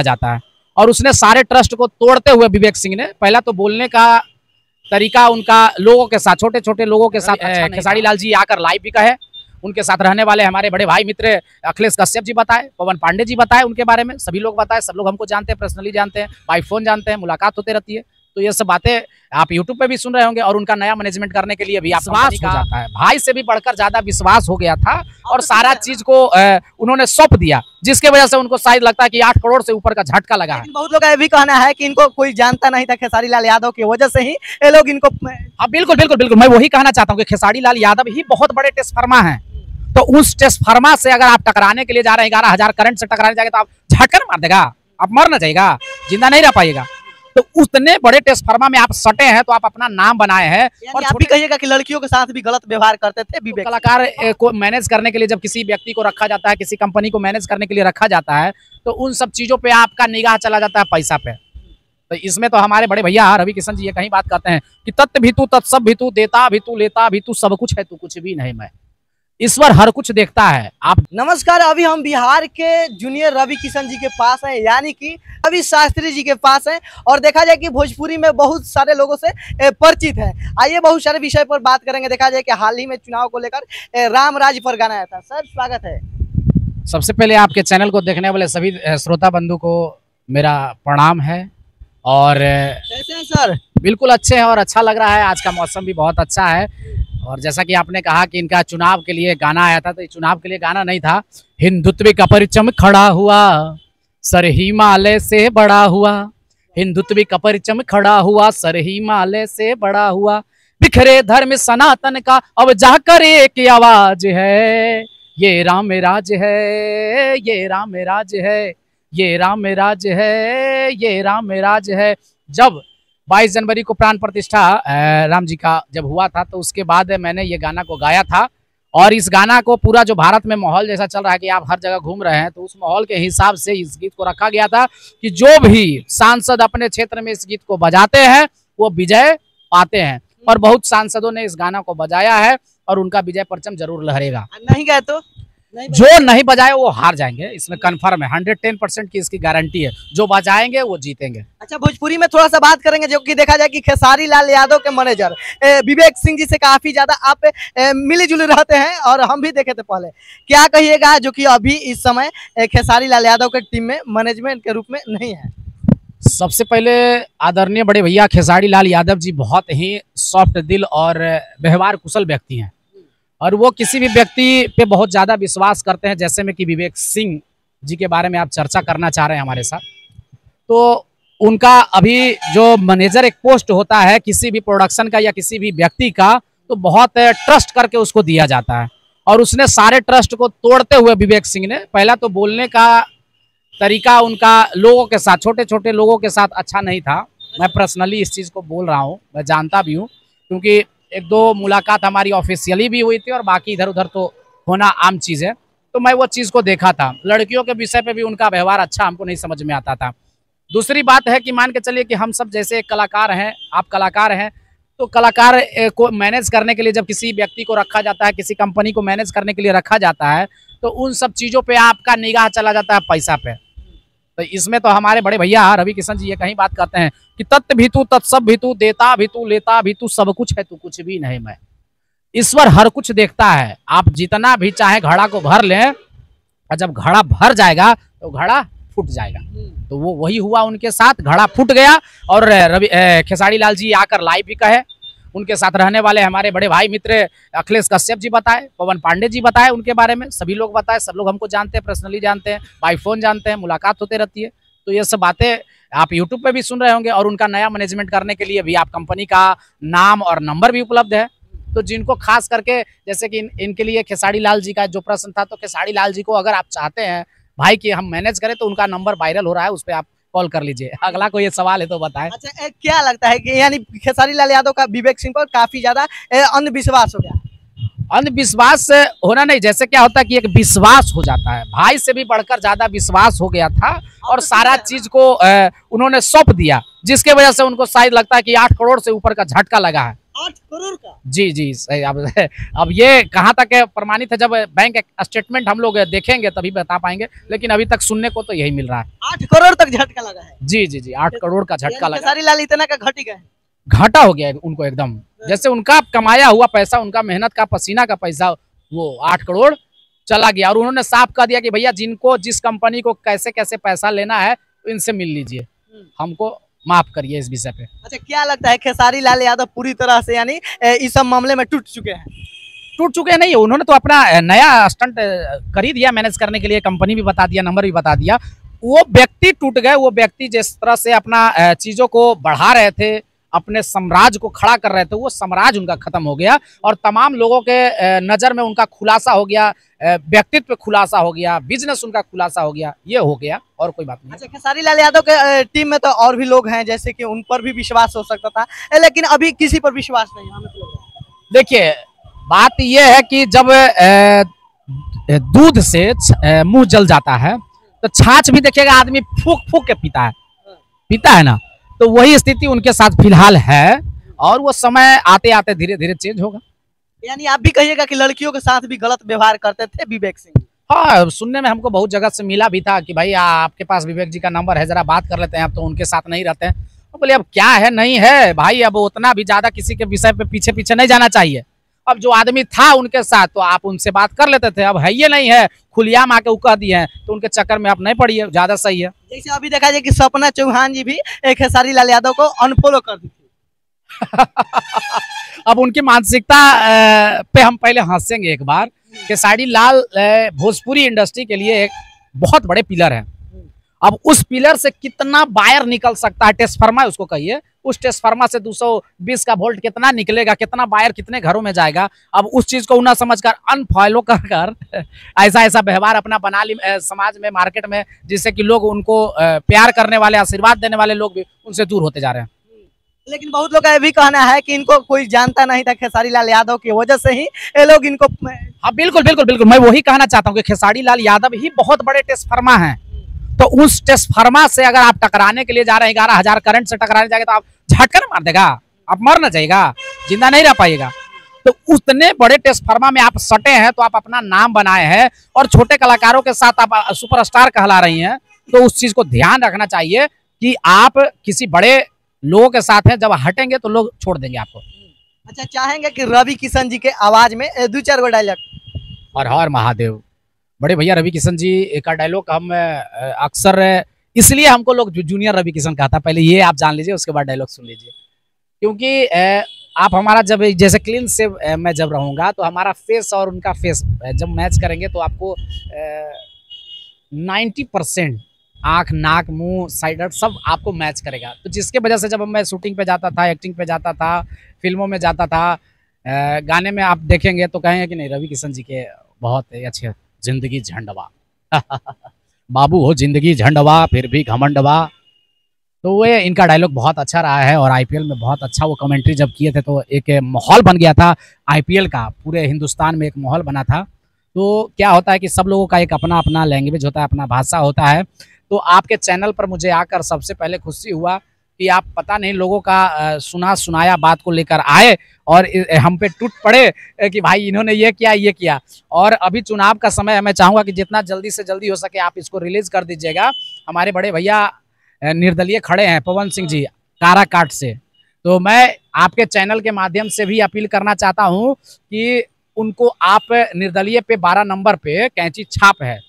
जाता है। और उसने सारे ट्रस्ट को तोड़ते हुए विवेक सिंह ने पहला तो बोलने का तरीका उनका लोगों के साथ, छोटे छोटे लोगों के साथ अच्छा खेसारी लाल जी आकर लाइव भी कहे, उनके साथ रहने वाले हमारे बड़े भाई मित्र अखिलेश कश्यप जी बताए, पवन पांडे जी बताए, उनके बारे में सभी लोग बताए। सब लोग हमको जानते हैं, पर्सनली जानते हैं, बाई फोन जानते हैं, मुलाकात होते रहती है। तो ये सब बातें आप यूट्यूब पे भी सुन रहे होंगे। और उनका नया मैनेजमेंट करने के लिए भी विश्वास हो जाता है, भाई से भी बढ़कर ज्यादा विश्वास हो गया था और सारा चीज को उन्होंने सौंप दिया, जिसके वजह से उनको शायद लगता है कि 8 करोड़ से ऊपर का झटका लगा है। बहुत लोग का ये भी कहना है कि इनको कोई जानता नहीं था, खेसारी लाल यादव की वजह से ही ये लोग इनको। हाँ बिल्कुल बिल्कुल बिल्कुल, मैं वही कहना चाहता हूँ कि खेसारी लाल यादव ही बहुत बड़े टेस्टफर्मा है। तो उस टेस्टफर्मा से अगर आप टकराने के लिए जा रहे हैं, 11,000 करंट से टकराने जाएंगे तो आप झटका मार देगा, आप मर ना जाएगा, जिंदा नहीं रह पाएगा। तो उतने बड़े टेस्टफर्मा में आप सटे हैं, तो आप अपना नाम बनाए हैं। और आप भी कहिएगा कि लड़कियों के साथ भी गलत व्यवहार करते थे विवेक। कलाकार को मैनेज करने के लिए जब किसी व्यक्ति को रखा जाता है, किसी कंपनी को मैनेज करने के लिए रखा जाता है, तो उन सब चीजों पे आपका निगाह चला जाता है पैसा पे। तो इसमें तो हमारे बड़े भैया रवि किशन जी ये कहीं बात करते हैं कि तत्व भी तू, तत्सब भी तू, देता भी तू, लेता भी तू, सब कुछ है तू, कुछ भी नहीं मैं। ईश्वर हर कुछ देखता है। आप नमस्कार, अभी हम बिहार के जूनियर रवि किशन जी के पास हैं, यानी कि रवि शास्त्री जी के पास हैं। और देखा जाए कि भोजपुरी में बहुत सारे लोगों से परिचित है। आइए बहुत सारे विषय पर बात करेंगे। देखा जाए कि हाल ही में चुनाव को लेकर राम राज पर गाना आया था। सर स्वागत है। सबसे पहले आपके चैनल को देखने वाले सभी श्रोता बंधु को मेरा प्रणाम है। और कैसे हैं सर? बिल्कुल अच्छे हैं और अच्छा लग रहा है। आज का मौसम भी बहुत अच्छा है। और जैसा कि आपने कहा कि इनका चुनाव के लिए गाना आया था, तो ये चुनाव के लिए गाना नहीं था। हिंदुत्व का परचम खड़ा हुआ, सर हिमालय से बड़ा हुआ, हिंदुत्व का परचम खड़ा हुआ, सर हिमालय से बड़ा हुआ, बिखरे धर्म सनातन का अब जाकर एक आवाज है, ये राम राज है, ये राम राज है, ये राम राज है, ये राम राज है। जब 22 जनवरी को प्राण प्रतिष्ठा राम जी का जब हुआ था, तो उसके बाद मैंने ये गाना को गाया था। और इस गाना को पूरा जो भारत में माहौल जैसा चल रहा है कि आप हर जगह घूम रहे हैं, तो उस माहौल के हिसाब से इस गीत को रखा गया था कि जो भी सांसद अपने क्षेत्र में इस गीत को बजाते हैं वो विजय पाते हैं। और बहुत सांसदों ने इस गाना को बजाया है और उनका विजय परचम जरूर लहरेगा। नहीं गए तो जो नहीं बजाए वो हार जाएंगे, इसमें कंफर्म है। 110% की इसकी गारंटी है। जो बजाएंगे वो जीतेंगे। अच्छा, भोजपुरी में थोड़ा सा बात करेंगे, जो कि देखा जाए कि खेसारी लाल यादव के मैनेजर विवेक सिंह जी से काफी ज्यादा आप मिले जुले रहते हैं और हम भी देखे थे पहले। क्या कहिएगा जो कि अभी इस समय खेसारी लाल यादव के टीम में मैनेजमेंट के रूप में नहीं है? सबसे पहले आदरणीय बड़े भैया खेसारी लाल यादव जी बहुत ही सॉफ्ट दिल और व्यवहार कुशल व्यक्ति हैं। और वो किसी भी व्यक्ति पे बहुत ज़्यादा विश्वास करते हैं। जैसे में कि विवेक सिंह जी के बारे में आप चर्चा करना चाह रहे हैं हमारे साथ, तो उनका अभी जो मैनेजर एक पोस्ट होता है किसी भी प्रोडक्शन का या किसी भी व्यक्ति का, तो बहुत ट्रस्ट करके उसको दिया जाता है। और उसने सारे ट्रस्ट को तोड़ते हुए विवेक सिंह ने पहला तो बोलने का तरीका उनका लोगों के साथ, छोटे छोटे लोगों के साथ अच्छा नहीं था। मैं पर्सनली इस चीज़ को बोल रहा हूँ, मैं जानता भी हूँ, क्योंकि 1-2 मुलाकात हमारी ऑफिशियली भी हुई थी और बाकी इधर उधर तो होना आम चीज़ है। तो मैं वो चीज़ को देखा था। लड़कियों के विषय पे भी उनका व्यवहार अच्छा हमको नहीं समझ में आता था। दूसरी बात है कि मान के चलिए कि हम सब जैसे कलाकार हैं, आप कलाकार हैं, तो कलाकार को मैनेज करने के लिए जब किसी व्यक्ति को रखा जाता है, किसी कंपनी को मैनेज करने के लिए रखा जाता है, तो उन सब चीज़ों पर आपका निगाह चला जाता है पैसा पे। तो इसमें तो हमारे बड़े भैया रवि किशन जी ये कहीं बात करते हैं कि तत्व भी तू, तत्सब भी तू, देता भी तू, लेता भी तू, सब कुछ है तू, कुछ भी नहीं मैं। ईश्वर हर कुछ देखता है। आप जितना भी चाहे घड़ा को भर लें, और जब घड़ा भर जाएगा तो घड़ा फूट जाएगा। तो वो वही हुआ उनके साथ, घड़ा फूट गया। और रवि खेसारी लाल जी आकर लाइव भी कहे, उनके साथ रहने वाले हमारे बड़े भाई मित्र अखिलेश कश्यप जी बताए, पवन पांडे जी बताए, उनके बारे में सभी लोग बताए। सब लोग हमको जानते हैं, पर्सनली जानते हैं, बाई फोन जानते हैं, मुलाकात होते रहती है। तो ये सब बातें आप यूट्यूब पे भी सुन रहे होंगे। और उनका नया मैनेजमेंट करने के लिए भी आप कंपनी का नाम और नंबर भी उपलब्ध है। तो जिनको खास करके जैसे कि इनके लिए खेसारी लाल जी का जो प्रश्न था, तो खेसारी लाल जी को अगर आप चाहते हैं भाई कि हम मैनेज करें, तो उनका नंबर वायरल हो रहा है, उस पर आप कॉल कर लीजिए। अगला कोई सवाल है तो बताएं। अच्छा, क्या लगता है कि यानी खेसारी लाल यादव का विवेक सिंह पर काफी ज्यादा अंधविश्वास हो गया? अंधविश्वास होना नहीं, जैसे क्या होता है कि एक विश्वास हो जाता है, भाई से भी बढ़कर ज्यादा विश्वास हो गया था और सारा चीज को उन्होंने सौंप दिया, जिसके वजह से उनको शायद लगता है कि 8 करोड़ से ऊपर का झटका लगा है। 8 करोड़ का? जी जी सही। अब ये कहाँ तक है प्रमाणित है, जब बैंक स्टेटमेंट हम लोग देखेंगे तभी बता पाएंगे, लेकिन अभी तक सुनने को तो यही मिल रहा है। 8 करोड़ तक झटका लगा है। जी जी जी 8 करोड़ का झटका लगा। खेसारी लाल इतना का घट ही गए। घाटा हो गया है उनको एकदम, जैसे उनका कमाया हुआ पैसा, उनका मेहनत का पसीना का पैसा, वो 8 करोड़ चला गया। और उन्होंने साफ कह दिया कि भैया जिनको जिस कंपनी को कैसे कैसे पैसा लेना है इनसे मिल लीजिए, हमको माफ करिए इस विषय पे। अच्छा, क्या लगता है खेसारी लाल यादव पूरी तरह से यानी इस सब मामले में टूट चुके हैं? टूट चुके नहीं, उन्होंने तो अपना नया स्टंट कर ही दिया मैनेज करने के लिए, कंपनी भी बता दिया, नंबर भी बता दिया। वो व्यक्ति टूट गए। वो व्यक्ति जिस तरह से अपना चीजों को बढ़ा रहे थे, अपने साम्राज्य को खड़ा कर रहे थे, वो साम्राज्य उनका खत्म हो गया और तमाम लोगों के नजर में उनका खुलासा हो गया, व्यक्तित्व खुलासा हो गया, बिजनेस उनका खुलासा हो गया, ये हो गया और कोई बात नहीं। अच्छा, खेसारी लाल यादव के टीम में तो और भी लोग हैं, जैसे कि उन पर भी विश्वास हो सकता था, लेकिन अभी किसी पर विश्वास नहीं है हमें तो लग रहा है। देखिए बात यह है कि जब दूध से मुंह जल जाता है तो छाछ भी देखिएगा आदमी फूक फूक के पीता है ना, तो वही स्थिति उनके साथ फिलहाल है और वो समय आते आते धीरे धीरे चेंज होगा। यानी आप भी कहिएगा कि लड़कियों के साथ भी गलत व्यवहार करते थे विवेक सिंह? हाँ, सुनने में हमको बहुत जगह से मिला भी था कि भाई आपके पास विवेक जी का नंबर है, जरा बात कर लेते हैं। अब तो उनके साथ नहीं रहते हैं। तो बोले अब क्या है, नहीं है भाई, अब उतना भी ज्यादा किसी के विषय पे पीछे पीछे नहीं जाना चाहिए। अब जो आदमी था उनके साथ तो आप उनसे बात कर लेते थे, अब है ये नहीं है, खुलियाम आके वो कह दिए हैं, तो उनके चक्कर में आप नहीं पड़िए, ज्यादा सही है। जैसे अभी देखा जाए कि सपना चौहान जी भी खेसारी लाल यादव को अनफॉलो कर दी थी। अब उनकी मानसिकता पे हम पहले हंसेंगे एक बार। खेसारी लाल भोजपुरी इंडस्ट्री के लिए एक बहुत बड़े पिलर है। अब उस पिलर से कितना वायर निकल सकता है, ट्रांसफार्मर उसको कहिए, उस ट्रांसफार्मर से 220 का वोल्ट कितना निकलेगा, कितना वायर कितने घरों में जाएगा। अब उस चीज को ना समझकर अनफॉलो कर ऐसा ऐसा व्यवहार अपना बना ली समाज में, मार्केट में, जिससे कि लोग उनको प्यार करने वाले, आशीर्वाद देने वाले लोग भी उनसे दूर होते जा रहे हैं। लेकिन बहुत लोग का ये भी कहना है कि इनको कोई जानता नहीं था, खेसारी लाल यादव की वजह से ही ये लोग इनको। हाँ बिल्कुल बिल्कुल बिल्कुल, मैं वही कहना चाहता हूँ कि खेसारी लाल यादव ही बहुत बड़े ट्रांसफार्मर हैं। तो उस ट्रांसफार्मर से अगर आप टकराने के लिए जा रहे हैं, 11,000 करंट से टकराने जाएंगे तो आप झटका मार देगा, आप मर ना जाएगा, जिंदा नहीं रह पाइएगा। तो उतने बड़े ट्रांसफार्मर में आप सटे हैं, तो आप अपना नाम बनाए हैं और छोटे कलाकारों के साथ आप सुपरस्टार कहला रही हैं, तो उस चीज को ध्यान रखना चाहिए कि आप किसी बड़े लोगों के साथ हैं, जब हटेंगे तो लोग छोड़ देंगे आपको। अच्छा, चाहेंगे कि रवि किशन जी के आवाज में 2-4 गो डायलॉग? हर हर महादेव। बड़े भैया रवि किशन जी का डायलॉग हम अक्सर, इसलिए हमको लोग जूनियर रवि किशन कहता है, पहले ये आप जान लीजिए, उसके बाद डायलॉग सुन लीजिए। क्योंकि आप हमारा जब जैसे क्लीन से मैं जब रहूँगा तो हमारा फेस और उनका फेस जब मैच करेंगे तो आपको 90% आँख, नाक, मुंह, साइडर सब आपको मैच करेगा। तो जिसके वजह से जब मैं शूटिंग पे जाता था, एक्टिंग पे जाता था, फिल्मों में जाता था, गाने में आप देखेंगे तो कहेंगे कि नहीं रवि किशन जी के बहुत अच्छे, जिंदगी झंडवा बाबू हो जिंदगी झंडवा फिर भी घमंडवा। तो वो इनका डायलॉग बहुत अच्छा रहा है और आईपीएल में बहुत अच्छा वो कमेंट्री जब किए थे तो एक माहौल बन गया था आईपीएल का, पूरे हिंदुस्तान में एक माहौल बना था। तो क्या होता है कि सब लोगों का एक अपना अपना लैंग्वेज होता है, अपना भाषा होता है। तो आपके चैनल पर मुझे आकर सबसे पहले खुशी हुआ कि आप पता नहीं लोगों का सुना सुनाया बात को लेकर आए और हम पे टूट पड़े कि भाई इन्होंने ये किया। और अभी चुनाव का समय है, मैं चाहूँगा कि जितना जल्दी से जल्दी हो सके आप इसको रिलीज कर दीजिएगा। हमारे बड़े भैया निर्दलीय खड़े हैं पवन सिंह जी काराकाट से, तो मैं आपके चैनल के माध्यम से भी अपील करना चाहता हूँ कि उनको आप निर्दलीय पे 12 नंबर पे कैंची छाप है,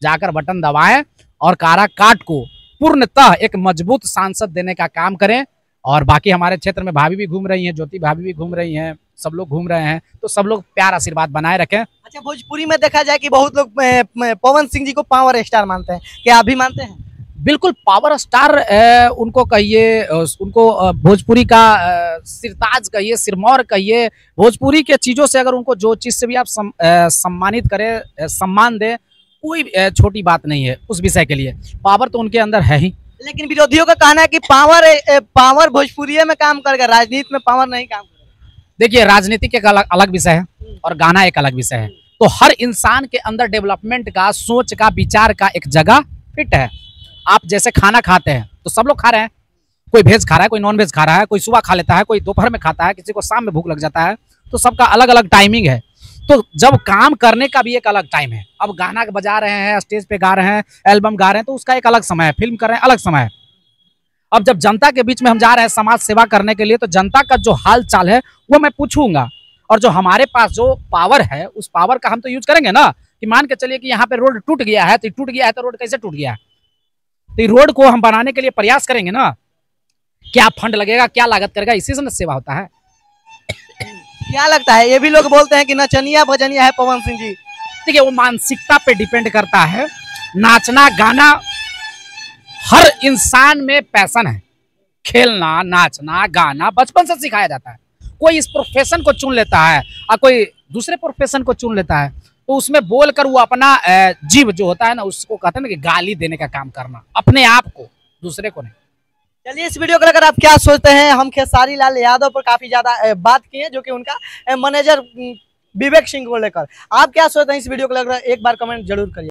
जाकर बटन दबाएं और काराकाट को पूर्णतः एक मजबूत सांसद देने का काम करें। और बाकी हमारे क्षेत्र में भाभी भी घूम रही हैं, ज्योति भाभी भी घूम रही हैं, सब लोग घूम रहे हैं, तो सब लोग प्यार आशीर्वाद बनाए रखें। अच्छा, भोजपुरी में देखा जाए कि बहुत लोग पवन सिंह जी को पावर स्टार मानते हैं, क्या आप भी मानते हैं? बिल्कुल पावर स्टार उनको कहिए, उनको भोजपुरी का सिरताज कहिए, सिरमौर कहिए। भोजपुरी के चीज़ों से अगर उनको जो चीज़ से भी आप सम्मानित करें, सम्मान दें, कोई छोटी बात नहीं है उस विषय के लिए। पावर तो उनके अंदर है ही। लेकिन विरोधियों का कहना है कि पावर भोजपुरी में काम करेगा, राजनीति में पावर नहीं काम करेगा। देखिए राजनीति एक अलग विषय है और गाना एक अलग विषय है। तो हर इंसान के अंदर डेवलपमेंट का, सोच का, विचार का एक जगह फिट है। आप जैसे खाना खाते हैं तो सब लोग खा रहे हैं, कोई वेज खा रहा है, कोई नॉन वेज खा रहा है, कोई सुबह खा लेता है, कोई दोपहर में खाता है, किसी को शाम में भूख लग जाता है। तो सबका अलग अलग टाइमिंग है। तो जब काम करने का भी एक अलग टाइम है। अब गाना बजा रहे हैं, स्टेज पे गा रहे हैं, एल्बम गा रहे हैं, तो उसका एक अलग समय है। फिल्म कर रहे हैं, अलग समय है। अब जब जनता के बीच में हम जा रहे हैं समाज सेवा करने के लिए, तो जनता का जो हाल चाल है वो मैं पूछूंगा। और जो हमारे पास जो पावर है, उस पावर का हम तो यूज करेंगे ना। कि मान के चलिए कि यहाँ पे रोड टूट गया है, तो टूट गया है तो रोड कैसे टूट गया है, तो रोड को हम बनाने के लिए प्रयास करेंगे ना। क्या फंड लगेगा, क्या लागत करेगा, इसी से न सेवा होता है। क्या लगता है, ये भी लोग बोलते हैं कि नचनिया भजनिया है पवन सिंह जी। देखिए, वो मानसिकता पे डिपेंड करता है। नाचना गाना, हर इंसान में पैशन है। खेलना, नाचना, गाना बचपन से सिखाया जाता है। कोई इस प्रोफेशन को चुन लेता है और कोई दूसरे प्रोफेशन को चुन लेता है, तो उसमें बोलकर वो अपना जीव जो होता है ना, उसको कहते हैं ना कि गाली देने का काम करना, अपने आप को, दूसरे को नहीं। चलिए, इस वीडियो को लेकर आप क्या सोचते हैं? हम खेसारी लाल यादव पर काफी ज्यादा बात किए, जो कि उनका मैनेजर विवेक सिंह को लेकर। आप क्या सोचते हैं इस वीडियो को लेकर? एक बार कमेंट जरूर करिए।